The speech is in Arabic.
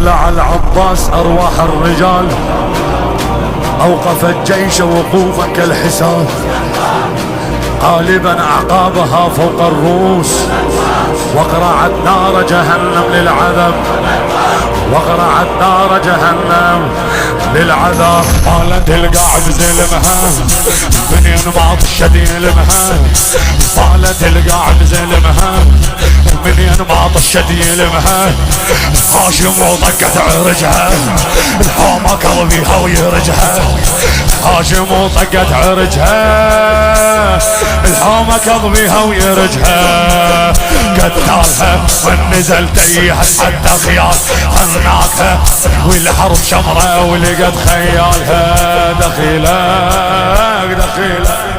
طلع العباس أرواح الرجال، أوقف الجيش وقوفا كالحصان، قالبا أعقابها فوق الروس، وقرعت نار جهنم للعذاب، وقرعت نار جهنم للعذاب. قالت القاعد زلمها من ينباط الشدي يلمها، قالت القاعد زلمها من ينباط الشدي يلمها. هاشم وطقت عرجها الحومة قلبيها ويرجها، هاشم وطقت عرجها الحومة قلبيها ويرجها. قتالها والنزل تريحت حتى خيال خناقها، والحرب شمرة ولقت خيالها دخيلك دخيلك.